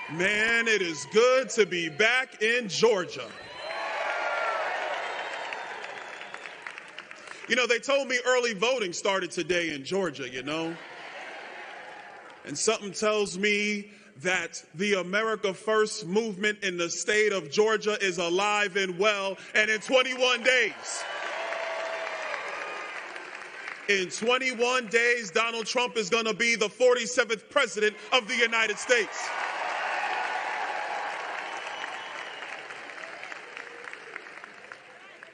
Man, it is good to be back in Georgia. You know, they told me early voting started today in Georgia, you know. And something tells me that the America First movement in the state of Georgia is alive and well. And in 21 days, Donald Trump is going to be the 47th president of the United States.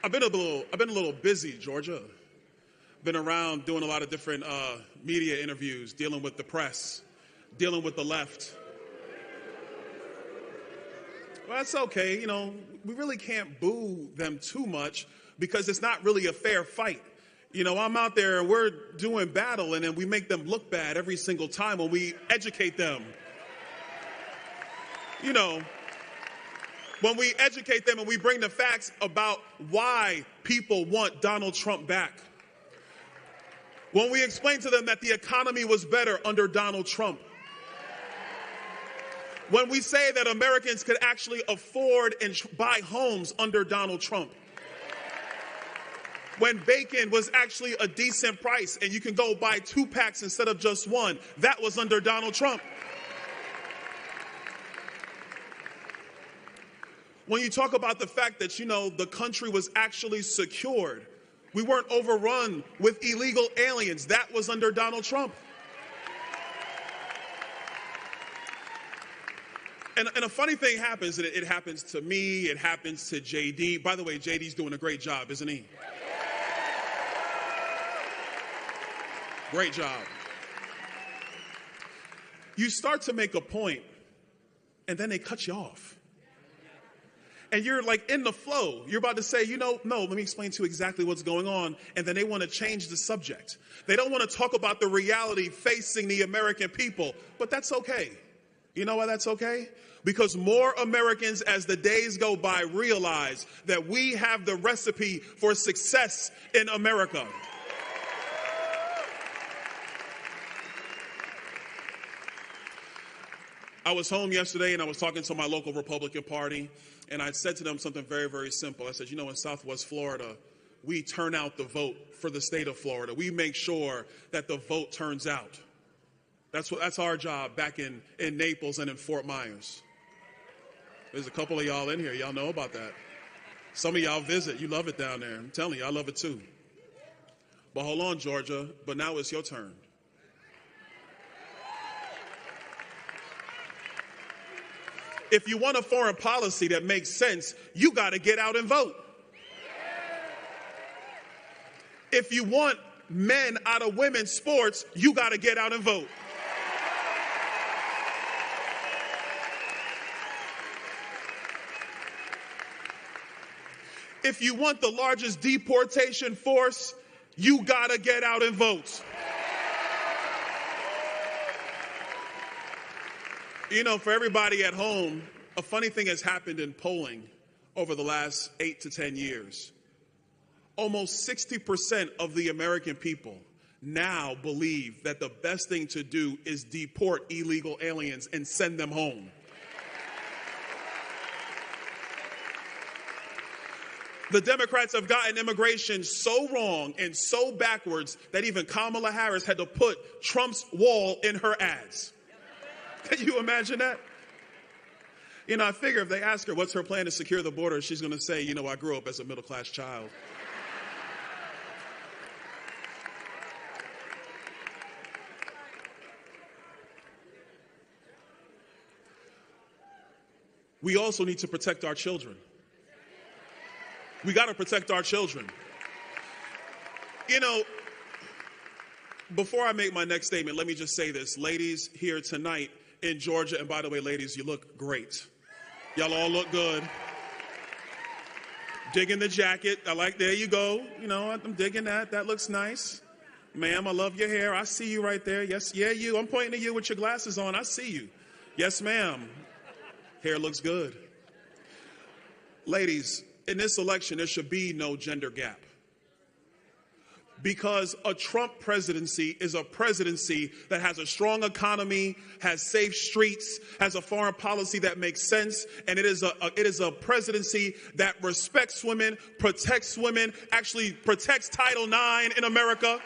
I've been a little busy, Georgia. Been around doing a lot of different media interviews, dealing with the press, dealing with the left. Well, that's okay. You know, we really can't boo them too much because it's not really a fair fight. You know, I'm out there and we're doing battle and then we make them look bad every single time when we educate them. You know, when we educate them and we bring the facts about why people want Donald Trump back. When we explain to them that the economy was better under Donald Trump. When we say that Americans could actually afford and buy homes under Donald Trump. When bacon was actually a decent price and you can go buy 2 packs instead of just 1, that was under Donald Trump. When you talk about the fact that, you know, the country was actually secured, we weren't overrun with illegal aliens, that was under Donald Trump. And a funny thing happens, and it happens to me, it happens to JD. By the way, JD's doing a great job, isn't he? Great job. You start to make a point, and then they cut you off. And you're like in the flow. You're about to say, you know, no, let me explain to you exactly what's going on. And then they want to change the subject. They don't want to talk about the reality facing the American people. But that's okay. You know why that's okay? Because more Americans, as the days go by, realize that we have the recipe for success in America. I was home yesterday and I was talking to my local Republican Party, and I said to them something very, very simple. I said, you know, in Southwest Florida, we turn out the vote for the state of Florida. We make sure that the vote turns out. That's our job back in Naples and in Fort Myers. There's a couple of y'all in here. Y'all know about that. Some of y'all visit. You love it down there. I'm telling you, I love it too. But hold on, Georgia. But now it's your turn. If you want a foreign policy that makes sense, you got to get out and vote. If you want men out of women's sports, you got to get out and vote. If you want the largest deportation force, you got to get out and vote. You know, for everybody at home, a funny thing has happened in polling over the last 8 to 10 years. Almost 60% of the American people now believe that the best thing to do is deport illegal aliens and send them home. The Democrats have gotten immigration so wrong and so backwards that even Kamala Harris had to put Trump's wall in her ads. Can you imagine that? You know, I figure if they ask her what's her plan to secure the border, she's going to say, you know, I grew up as a middle-class child. We also need to protect our children. We got to protect our children. You know, before I make my next statement, let me just say this. Ladies here tonight in Georgia, and by the way, ladies, you look great. Y'all all look good. Digging the jacket. There you go. You know, I'm digging that. That looks nice. Ma'am, I love your hair. I see you right there. Yes, yeah, you. I'm pointing at you with your glasses on. I see you. Yes, ma'am. Hair looks good. Ladies, in this election, there should be no gender gap. Because a Trump presidency is a presidency that has a strong economy, has safe streets, has a foreign policy that makes sense, and it is a presidency that respects women, actually protects Title IX in America.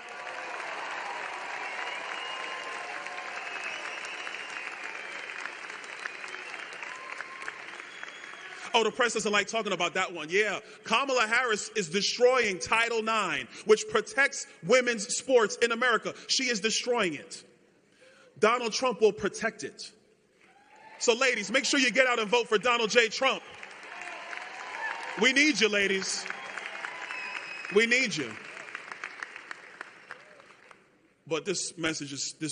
Oh, the press doesn't like talking about that one. Yeah, Kamala Harris is destroying Title IX, which protects women's sports in America. She is destroying it. Donald Trump will protect it. So, ladies, make sure you get out and vote for Donald J. Trump. We need you, ladies. We need you. But this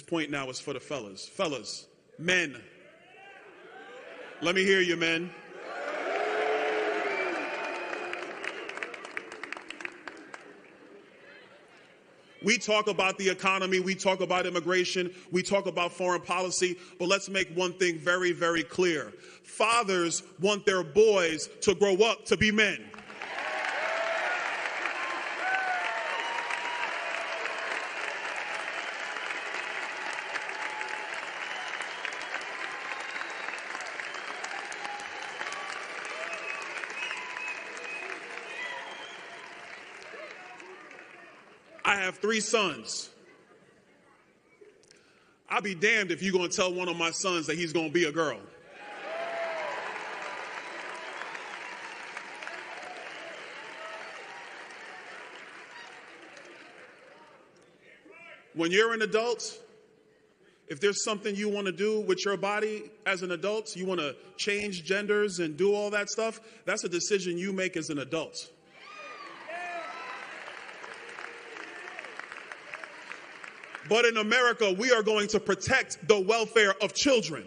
point now is for the fellas. Fellas, men. Let me hear you, men. We talk about the economy, we talk about immigration, we talk about foreign policy, but let's make one thing very, very clear. Fathers want their boys to grow up to be men. I have 3 sons. I'll be damned if you're going to tell one of my sons that he's going to be a girl. When you're an adult, if there's something you want to do with your body as an adult, you want to change genders and do all that stuff, that's a decision you make as an adult. But in America, we are going to protect the welfare of children.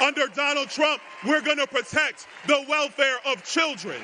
Under Donald Trump, we're going to protect the welfare of children.